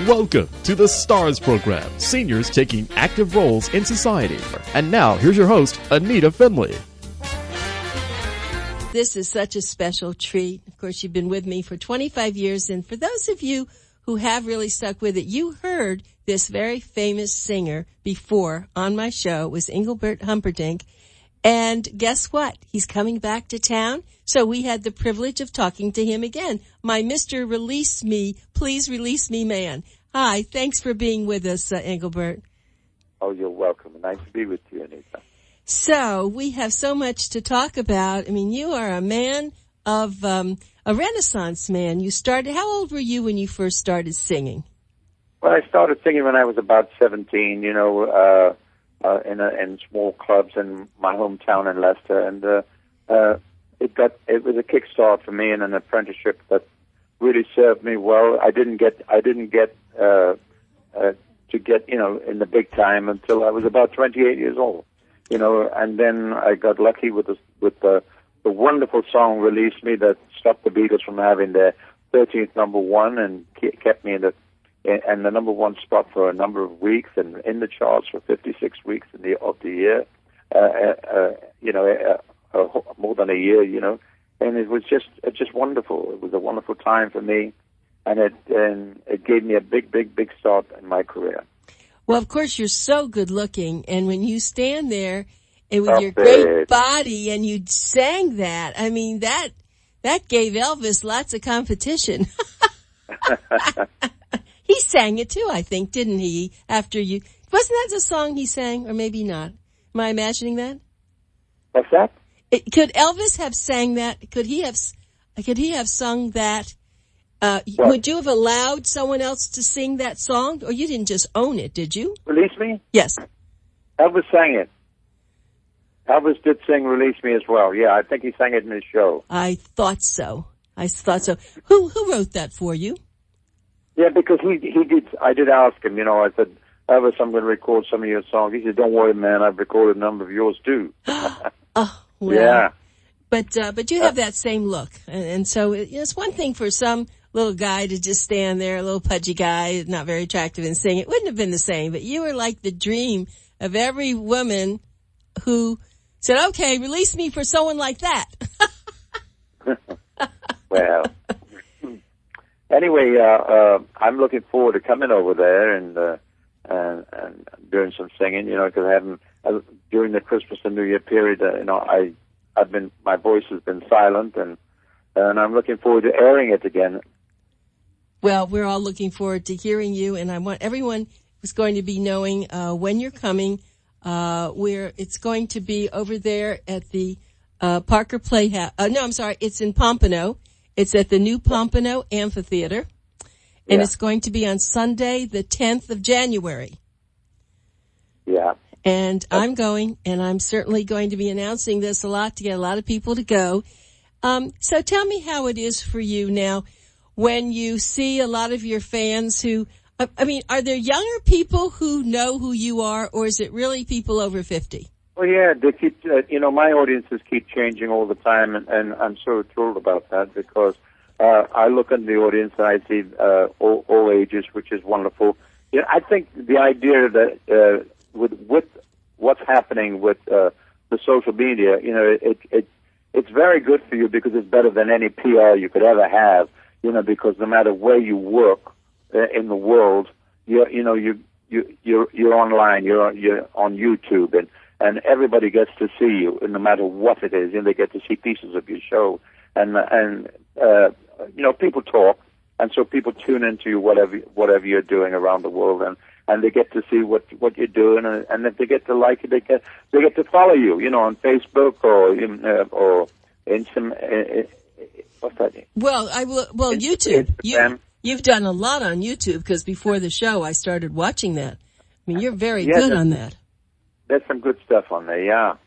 Welcome to the STARS program, seniors taking active roles in society. And now, here's your host, ANITA FINLEY. This is such a special treat. Of course, you've been with me for 25 years, and for those of you who have really stuck with it, you heard this very famous singer before on my show. It was Engelbert Humperdinck. And guess what? He's coming back to town. So we had the privilege of talking to him again. My Mr. Release Me, Please Release Me man. Hi, thanks for being with us, Engelbert. Oh, you're welcome. Nice to be with you, Anita. So we have so much to talk about. I mean, you are a man of a Renaissance man. You started, how old were you when you first started singing? Well, I started singing when I was about 17, in small clubs in my hometown in Leicester, and it was a kickstart for me and an apprenticeship that really served me well. I didn't get to get in the big time until I was about 28 years old, and then I got lucky with the wonderful song "Release Me" that stopped the Beatles from having their 13th number one and kept me in the number one spot for a number of weeks and in the charts for 56 weeks of the year, more than a year, and it was just wonderful. It was a wonderful time for me, and it gave me a big start in my career. Well, of course, you're so good looking, and when you stand there and with your great body and you sang that, I mean, that gave Elvis lots of competition. He sang it too, I think, didn't he? After you, wasn't that the song he sang, or maybe not? Am I imagining that? What's that? Could Elvis have sang that? Could he have sung that? Would you have allowed someone else to sing that song, or you didn't just own it? Did you? Release Me? Yes. Elvis sang it. Elvis did sing "Release Me" as well. Yeah, I think he sang it in his show. I thought so. Who wrote that for you? Yeah, because he did. I did ask him. I said, Elvis, I'm going to record some of your songs. He said, "Don't worry, man. I've recorded a number of yours too." Oh, well. Yeah. But you have that same look, and so it's one thing for some little guy to just stand there, a little pudgy guy, not very attractive, and sing. It wouldn't have been the same. But you were like the dream of every woman who said, "Okay, release me for someone like that." Well. Anyway, I'm looking forward to coming over there and doing some singing, because I haven't during the Christmas and New Year period. My voice has been silent, and I'm looking forward to airing it again. Well, we're all looking forward to hearing you, and I want everyone who's going to be knowing when you're coming. It's going to be over there at the Parker Playhouse. No, I'm sorry, it's in Pompano. It's at the new Pompano Amphitheater, and It's going to be on Sunday, the 10th of January. Yeah. And I'm going, and I'm certainly going to be announcing this a lot to get a lot of people to go. So tell me how it is for you now when you see a lot of your fans who, are there younger people who know who you are, or is it really people over 50? Well, yeah, they keep, my audiences keep changing all the time, and I'm so thrilled about that because I look at the audience and I see all ages, which is wonderful. I think the idea that with what's happening with the social media, it's very good for you because it's better than any PR you could ever have, because no matter where you work in the world, you're online, you're on YouTube, and everybody gets to see you, no matter what it is. They get to see pieces of your show, and people talk, and so people tune into you, whatever you're doing around the world, and they get to see what you're doing, and if they get to like it, they get to follow you, on Facebook or Instagram. What's that? Well, YouTube. You've done a lot on YouTube because before the show, I started watching that. You're very good on that. There's some good stuff on there, yeah.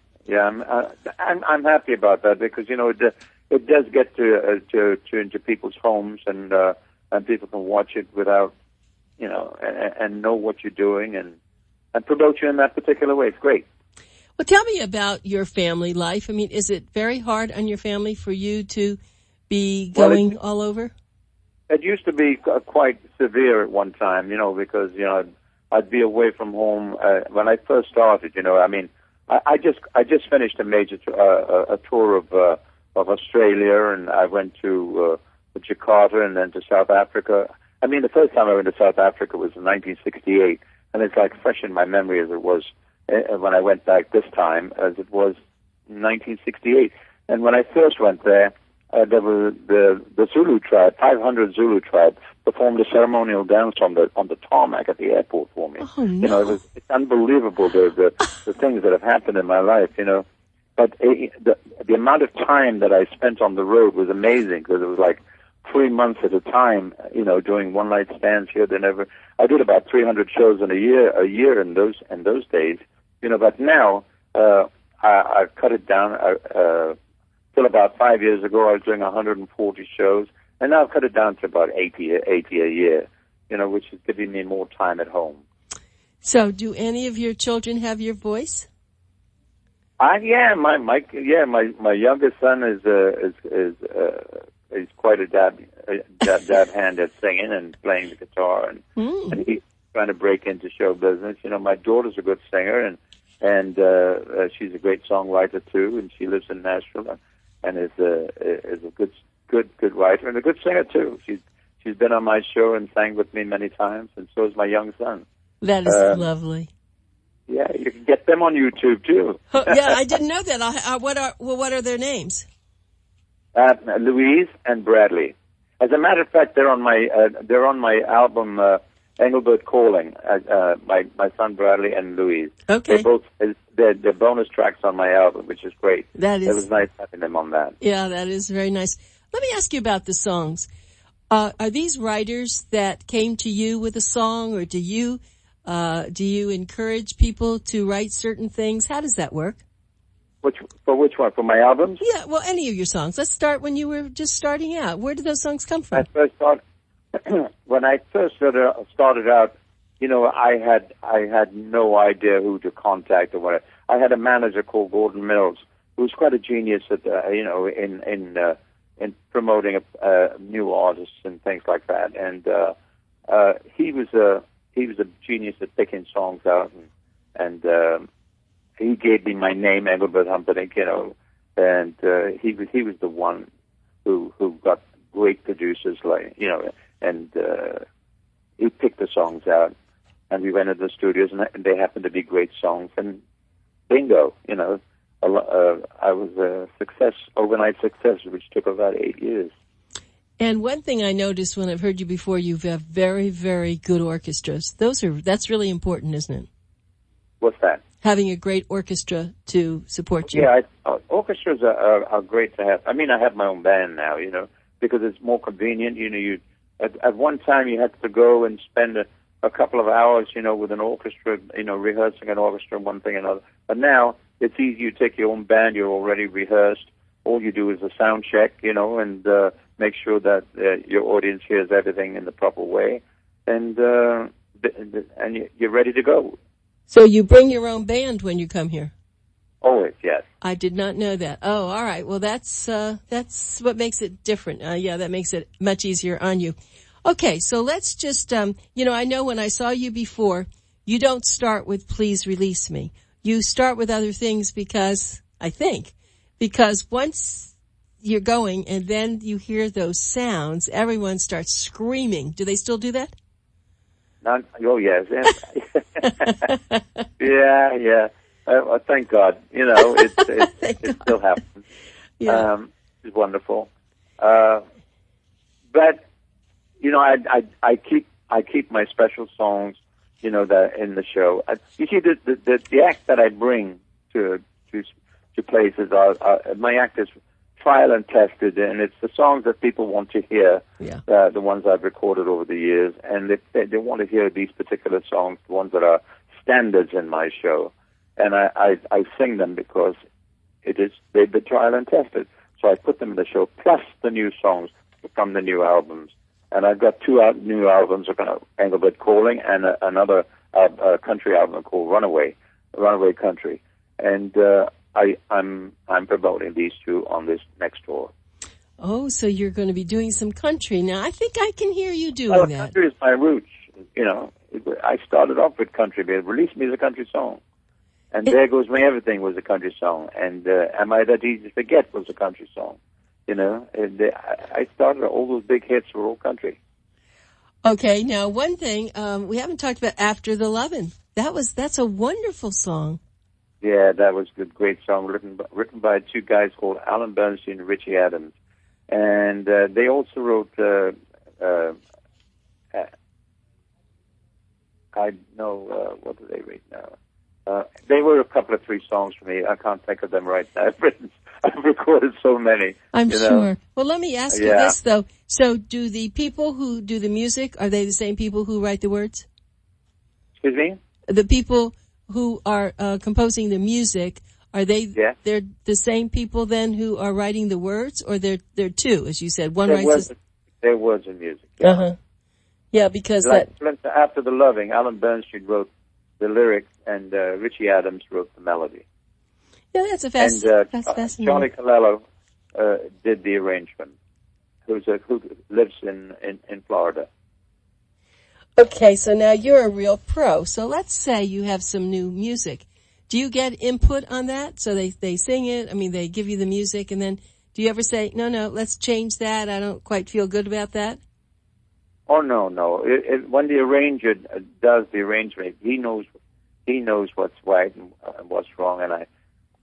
I'm happy about that because it does get to into people's homes and people can watch it without and know what you're doing and promote you in that particular way. It's great. Well, tell me about your family life. Is it very hard on your family for you to be going all over? it used to be quite severe at one time, because I'd be away from home when I first started. I mean, I just finished a major a tour of Australia, and I went to Jakarta and then to South Africa. I mean, the first time I went to South Africa was in 1968, and it's like fresh in my memory as it was when I went back this time as it was in 1968. And when I first went there was the Zulu tribe, 500 Zulu tribe, performed a ceremonial dance on the tarmac at the airport for me. Oh, no. It's unbelievable the things that have happened in my life, But the amount of time that I spent on the road was amazing, because it was like 3 months at a time, doing one-night stands here. I did about 300 shows in a year in those days, But now I've cut it down. Till about 5 years ago, I was doing 140 shows, and now I've cut it down to about 80 a year, which is giving me more time at home. So, do any of your children have your voice? My youngest son is quite a dab hand at singing and playing the guitar, and he's trying to break into show business. My daughter's a good singer, and she's a great songwriter too, and she lives in Nashville, and is a good writer and a good singer too. She's been on my show and sang with me many times, and so is my young son. That is lovely. Yeah, you can get them on YouTube too. Yeah, I didn't know that. What are their names? Louise and Bradley. As a matter of fact, they're on my album Engelbert Calling. My son Bradley and Louise. Okay. They're bonus tracks on my album, which is great. It was nice having them on that. Yeah, that is very nice. Let me ask you about the songs. Are these writers that came to you with a song, or do you encourage people to write certain things? How does that work? Which one? For my albums? Yeah, well, any of your songs. Let's start when you were just starting out. Where did those songs come from? When I first started out, I had no idea who to contact or whatever. I had a manager called Gordon Mills, who was quite a genius at in promoting new artists and things like that. And he was a genius at picking songs out, and he gave me my name, Engelbert Humperdinck, and he was the one who got great producers and he picked the songs out, and we went into the studios, and they happened to be great songs, and bingo, I was a overnight success, which took about 8 years. And one thing I noticed when I've heard you before, you have very, very good orchestras. That's really important, isn't it? What's that? Having a great orchestra to support you. Yeah, orchestras are great to have. I mean, I have my own band now, because it's more convenient. At one time you had to go and spend a couple of hours, with an orchestra, rehearsing an orchestra and one thing and another. But now it's easy. You take your own band. You're already rehearsed. All you do is a sound check, and make sure that your audience hears everything in the proper way, and you're ready to go. So you bring your own band when you come here? Always, yes. I did not know that. Oh, all right. Well, that's what makes it different. Yeah, that makes it much easier on you. Okay, so let's just, I know when I saw you before, you don't start with "Please Release Me." You start with other things because once you're going and then you hear those sounds, everyone starts screaming. Do they still do that? Oh, yes. Yeah. Thank God. It still happens. Yeah. It's wonderful. But, I keep my special songs, that in the show. You see, the act that I bring to places my act is trial and tested, and it's the songs that people want to hear, the ones I've recorded over the years, and they want to hear these particular songs, the ones that are standards in my show, and I sing them because they've been trial and tested, so I put them in the show, plus the new songs from the new albums, and I've got two new albums, Engelbert Calling and another country album called Runaway Country, and I'm promoting these two on this next tour. Oh, so you're going to be doing some country. Now, I think I can hear you doing that. Country is my roots. You know, I started off with country, but Release Me is a country song. And There Goes My Everything was a country song. And Am I That Easy to Forget was a country song. You know, and I started all those big hits were all country. Okay, now one thing, we haven't talked about After the Lovin'. That's a wonderful song. Yeah, that was a great song written by two guys called Alan Bernstein and Richie Adams. And they also wrote, what do they read now? They were a couple of 3 songs for me. I can't think of them right now. I've recorded so many. I'm sure. Well, let me ask you this, though. So do the people who do the music, are they the same people who write the words? Excuse me? The people who are composing the music, are they they're the same people then who are writing the words, or they're two, as you said? One writes their words and music. Yeah. Uh-huh. Yeah, because After the Loving, Alan Bernstein wrote the lyrics and Richie Adams wrote the melody. Yeah, that's fascinating. Charlie Colello did the arrangement, who lives in Florida. Okay, so now you're a real pro. So let's say you have some new music. Do you get input on that? So they sing it, they give you the music, and then do you ever say, no, let's change that, I don't quite feel good about that? Oh, no. When the arranger does the arrangement, he knows what's right and what's wrong, and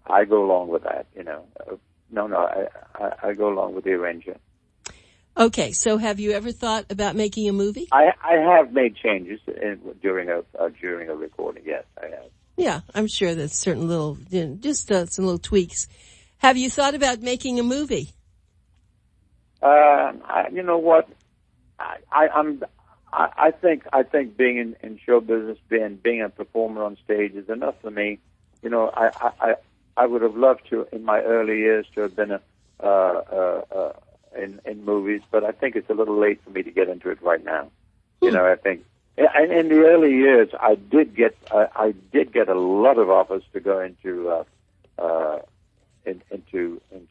I go along with that, you know. I go along with the arranger. Okay, so have you ever thought about making a movie? I have made changes during a recording. Yes, I have. Yeah, I'm sure there's certain little, just some little tweaks. Have you thought about making a movie? You know what? I think being in show business, being a performer on stage is enough for me. You know, I would have loved to in my early years to have been in movies, but I think it's a little late for me to get into it right now. You know, I think in the early years I did get a lot of offers to go into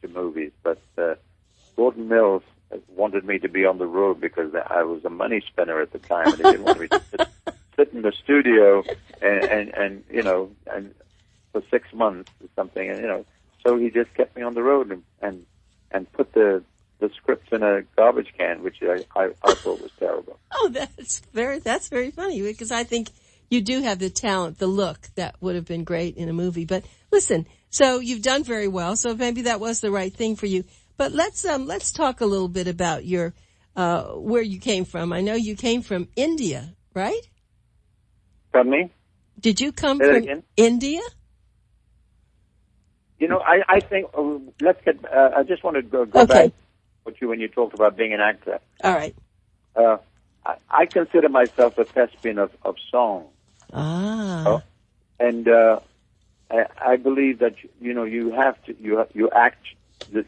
movies, but Gordon Mills wanted me to be on the road because I was a money spinner at the time, and he didn't want me to sit in the studio and for 6 months or something, and so he just kept me on the road and put the scripts in a garbage can, which I thought was terrible. Oh, that's very funny, because I think you do have the talent, the look that would have been great in a movie. But listen, so you've done very well, so maybe that was the right thing for you. But let's talk a little bit about your where you came from. I know you came from India, right? From me? Did you come from India? You know, I think let's get. I just want to go back with you when you talked about being an actor. All right. I consider myself a thespian of song. Ah. And I believe that you have to you act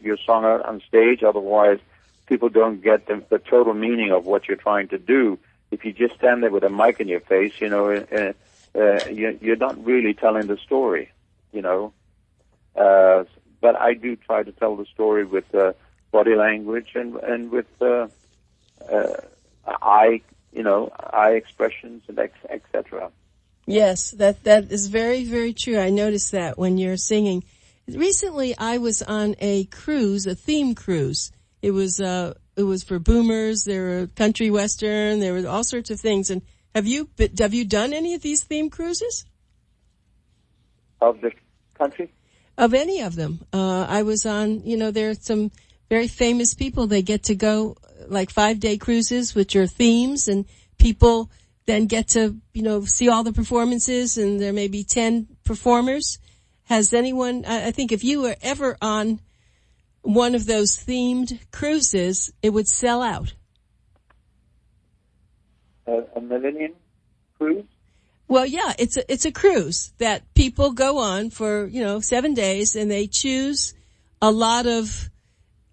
your song out on stage, otherwise people don't get the total meaning of what you're trying to do. If you just stand there with a mic in your face, you're not really telling the story, But I do try to tell the story with body language and with eye expressions and etc. Yes, that is very, very true. I noticed that when you're singing. Recently, I was on a cruise, a theme cruise. It was for boomers. There were country western. There were all sorts of things. And have you done any of these theme cruises? Of the country? Of any of them. I was on, there are some very famous people. They get to go like 5-day cruises, which are themes, and people then get to, see all the performances, and there may be 10 performers. Has anyone, I think if you were ever on one of those themed cruises, it would sell out. A Millennium cruise? Well, yeah, it's a cruise that people go on for, 7 days, and they choose a lot of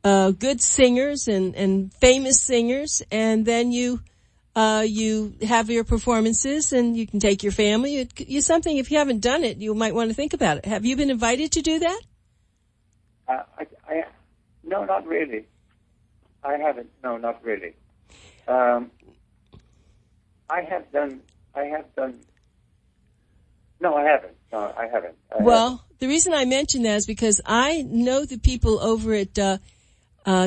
good singers and famous singers, and then you have your performances, and you can take your family. It's something, if you haven't done it, you might want to think about it. Have you been invited to do that? No, not really. I haven't. No, not really. I have done. No, I haven't. No, I haven't. The reason I mention that is because I know the people over at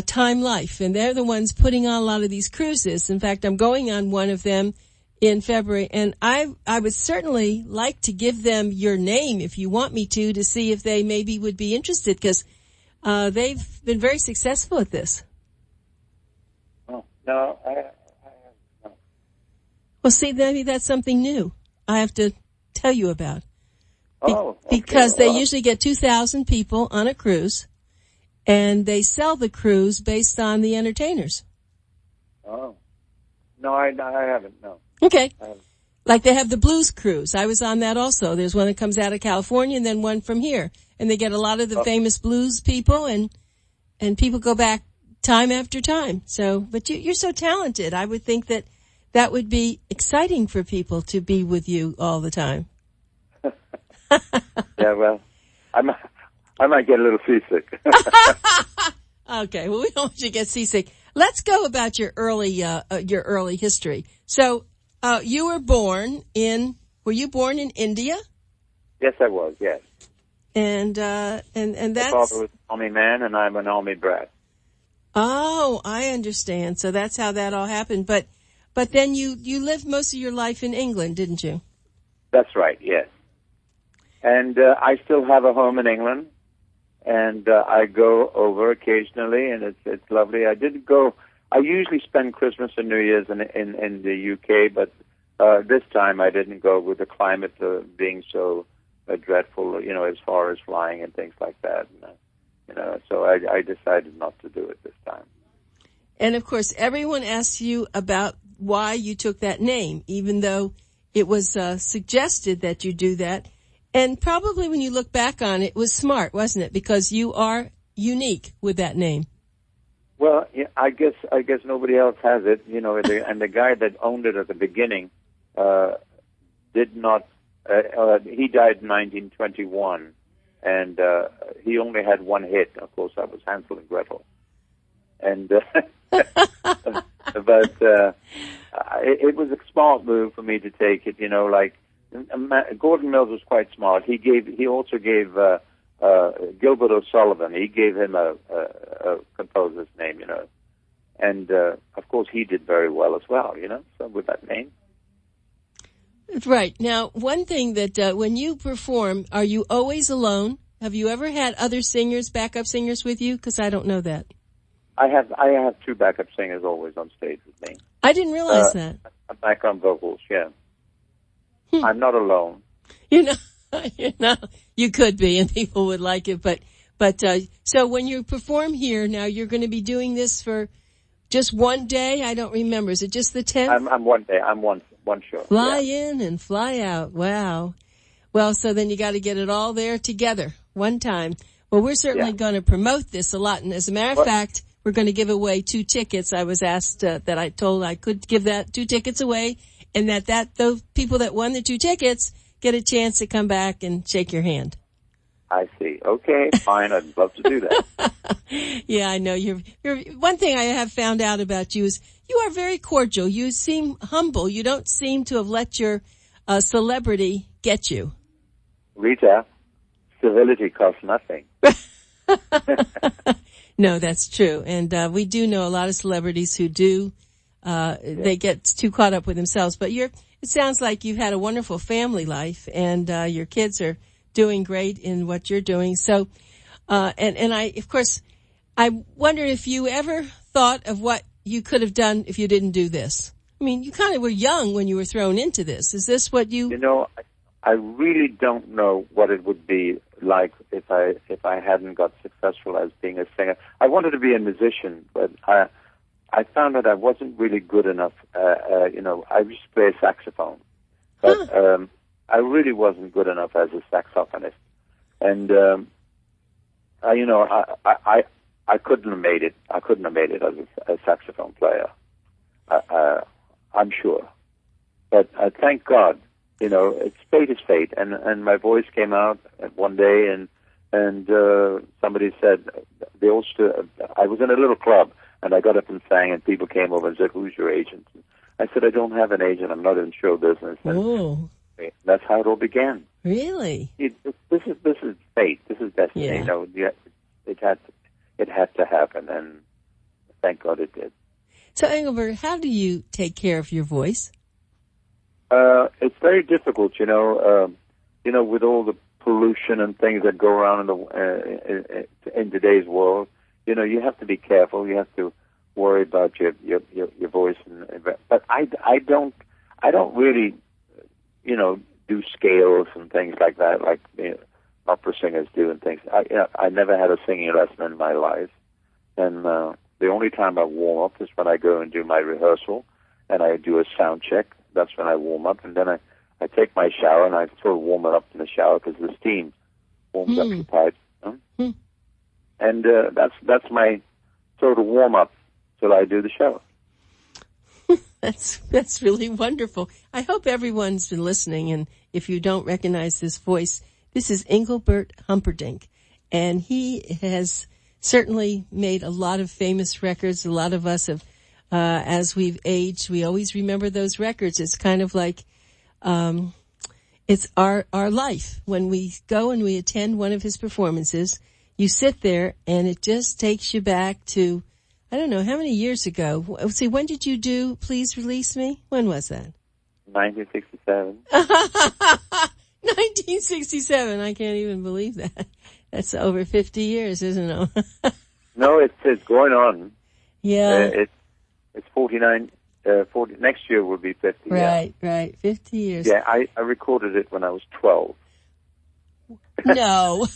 Time Life, and they're the ones putting on a lot of these cruises. In fact, I'm going on one of them in February, and I would certainly like to give them your name if you want me to see if they maybe would be interested, because they've been very successful at this. Oh, no, I haven't. No. Well, see, maybe that's something new I have to tell you about. Okay. Because they usually get 2,000 people on a cruise, and they sell the cruise based on the entertainers. Oh. No, I haven't, no. Okay. Like they have the blues cruise. I was on that also. There's one that comes out of California and then one from here. And they get a lot of the famous blues people, and people go back time after time. So, but you're so talented. I would think that would be exciting for people to be with you all the time. Yeah, well, I might get a little seasick. Okay, well, we don't want you to get seasick. Let's go about your early history. So, you were born were you born in India? Yes, I was, yes. And that's... My father was an army man, and I'm an army brat. Oh, I understand. So that's how that all happened. But then you lived most of your life in England, didn't you? That's right, yes. And I still have a home in England, and I go over occasionally, and it's lovely. I usually spend Christmas and New Year's in the UK, but this time I didn't go with the climate being so dreadful, as far as flying and things like that. And, so I decided not to do it this time. And of course, everyone asks you about why you took that name, even though it was suggested that you do that. And probably when you look back on it, it was smart, wasn't it? Because you are unique with that name. Well, yeah, I guess nobody else has it, and the guy that owned it at the beginning did not. He died in 1921, and he only had one hit. Of course, that was Hansel and Gretel. And but it was a smart move for me to take it. Gordon Mills was quite smart. He also gave Gilbert OSullivan. He gave him a composer's name, and of course he did very well as well, So with that name. Right. Now, one thing that when you perform, are you always alone? Have you ever had other singers, backup singers with you? Because I don't know that. I have two backup singers always on stage with me. I didn't realize that. Background vocals, yeah. I'm not alone. You could be, and people would like it. But so when you perform here now, you're going to be doing this for just one day. I don't remember. Is it just the 10th? I'm one day. I'm one show. Fly in and fly out. Wow. Well, so then you got to get it all there together one time. Well, we're certainly going to promote this a lot. And as a matter of fact, we're going to give away 2 tickets. I was asked that I told I could give that 2 tickets away, and that those people that won the 2 tickets get a chance to come back and shake your hand. I see. Okay, fine. I'd love to do that. Yeah, I know. You're one thing I have found out about you is you are very cordial. You seem humble. You don't seem to have let your celebrity get you. Rita, civility costs nothing. No, that's true. And we do know a lot of celebrities who do. They get too caught up with themselves. But it sounds like you've had a wonderful family life, and your kids are doing great in what you're doing. So, I wonder if you ever thought of what you could have done if you didn't do this. I mean, you kind of were young when you were thrown into this. Is this what you... I really don't know what it would be like if I hadn't got successful as being a singer. I wanted to be a musician, but I found that I wasn't really good enough. I used to play saxophone, but I really wasn't good enough as a saxophonist. And I couldn't have made it. I couldn't have made it as a saxophone player. I'm sure, but thank God. It's fate is fate, and my voice came out one day, and somebody said I was in a little club, And I got up and sang, and people came over and said, "Who's your agent?" And I said, "I don't have an agent. I'm not in show business." And Oh, that's how it all began. really? This is fate. This is destiny. Yeah. You know, it had to happen, and thank God it did. So, Engelbert, how do you take care of your voice? It's very difficult, you know, with all the pollution and things that go around in today's world. You know, you have to be careful. You have to worry about your voice. But I don't really, you know, do scales and things like that, like opera singers do and things. I never had a singing lesson in my life, and the only time I warm up is when I go and do my rehearsal, and I do a sound check. That's when I warm up, and then I take my shower, and I sort of warm it up in the shower because the steam warms up the pipes. And that's my sort of warm up till I do the show. That's really wonderful. I hope everyone's been listening, and if you don't recognize this voice, this is Engelbert Humperdinck, and he has certainly made a lot of famous records. A lot of us have, as we've aged, we always remember those records. It's kind of like, it's our life. When we go and we attend one of his performances, you sit there and it just takes you back to, I don't know, how many years ago? Let's see, when did you do Please Release Me? When was that? 1967. 1967. I can't even believe that. That's over 50 years, isn't it? No, it's going on. Yeah. It's 49. 40. Next year will be 50. Right, yeah. Right. 50 years. Yeah, I recorded it when I was 12. No.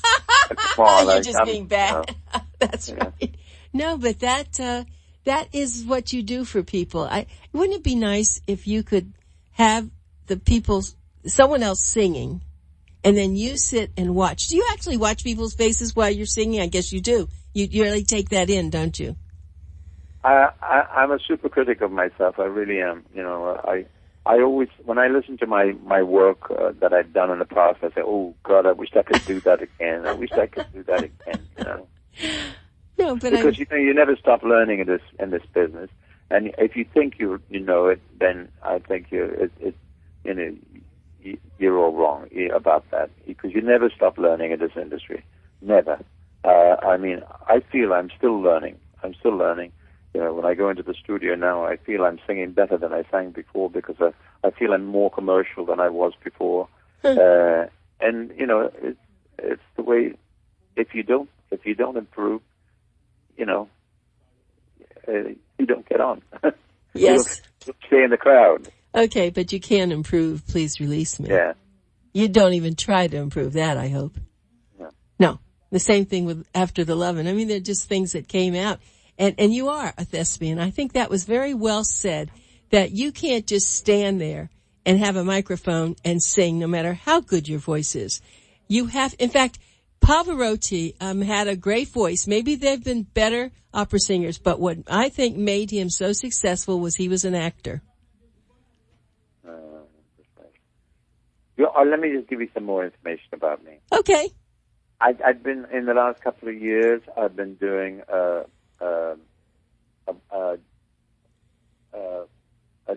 Come on, you're just being bad. No. That's right. No, but that is what you do for people. Wouldn't it be nice if you could have someone else singing, and then you sit and watch? Do you actually watch people's faces while you're singing? I guess you do. You really take that in, don't you? I'm a super critic of myself. I really am. You know, I always, when I listen to my work that I've done in the past, I say, "Oh God, I wish I could do that again. I wish I could do that again." You know. No, but because you never stop learning in this business, and if you think you know it, then I think you're all wrong about that, because you never stop learning in this industry. Never. I mean, I feel I'm still learning. You know, when I go into the studio now, I feel I'm singing better than I sang before, because I feel I'm more commercial than I was before. And you know, it's the way. If you don't improve, you know, you don't get on. Yes. You stay in the crowd. Okay, but you can improve. Please release me. Yeah. You don't even try to improve that, I hope. No. The same thing with After the Lovin'. I mean, they're just things that came out. And you are a thespian. I think that was very well said, that you can't just stand there and have a microphone and sing, no matter how good your voice is. You have, in fact, Pavarotti had a great voice. Maybe they've been better opera singers, but what I think made him so successful was he was an actor. Let me just give you some more information about me. Okay. I've been, in the last couple of years, I've been doing a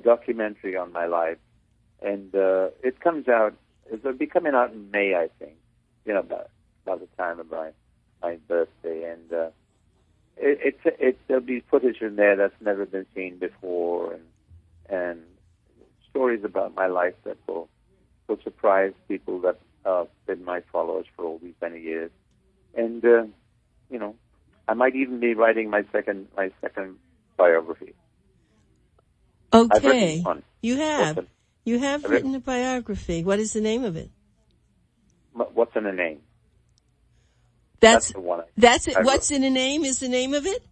documentary on my life, and it comes out. It'll be coming out in May, I think. You know, by the time of my birthday, and there'll be footage in there that's never been seen before, and stories about my life that will surprise people that have been my followers for all these many years, and you know, I might even be writing my second biography. Okay, you have written a biography. What is the name of it? What's in the name? That's the one. That's it. What's in a name is the name of it?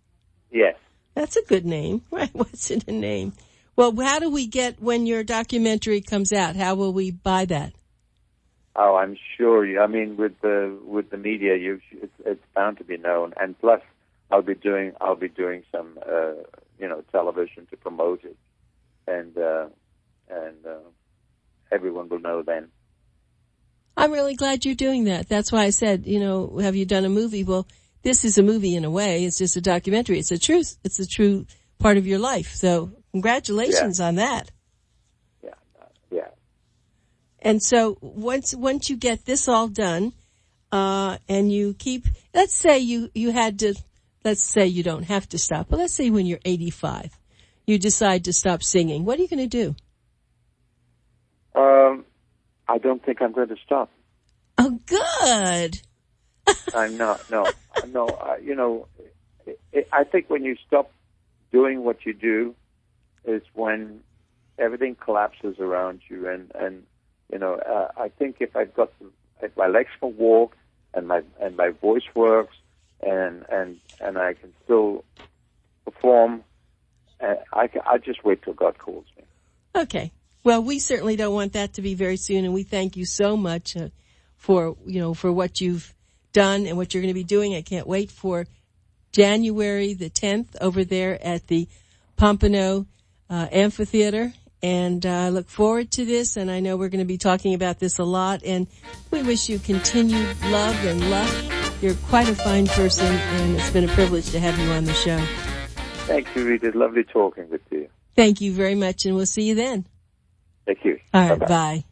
Yes. That's a good name, right? What's in a name? Well, how do we get, when your documentary comes out, how will we buy that? Oh, I'm sure. I mean, with the media, it's bound to be known. And plus, I'll be doing some television to promote it, and everyone will know then. I'm really glad you're doing that. That's why I said, have you done a movie? Well, this is a movie in a way. It's just a documentary. It's a true part of your life. So congratulations on that. Yeah. And so once you get this all done, and you keep, let's say you don't have to stop, but let's say when you're 85, you decide to stop singing. What are you going to do? I don't think I'm going to stop. Oh, good. I'm not. No. I think when you stop doing what you do is when everything collapses around you, and I think if my legs can walk and my voice works and I can still perform, I just wait till God calls me. Okay. Well, we certainly don't want that to be very soon, and we thank you so much for what you've done and what you're going to be doing. I can't wait for January the 10th over there at the Pompano Amphitheater, and I look forward to this, and I know we're going to be talking about this a lot, and we wish you continued love and luck. You're quite a fine person, and it's been a privilege to have you on the show. Thank you, Rita. It's lovely talking with you. Thank you very much, and we'll see you then. Thank you. All right, Bye-bye. bye.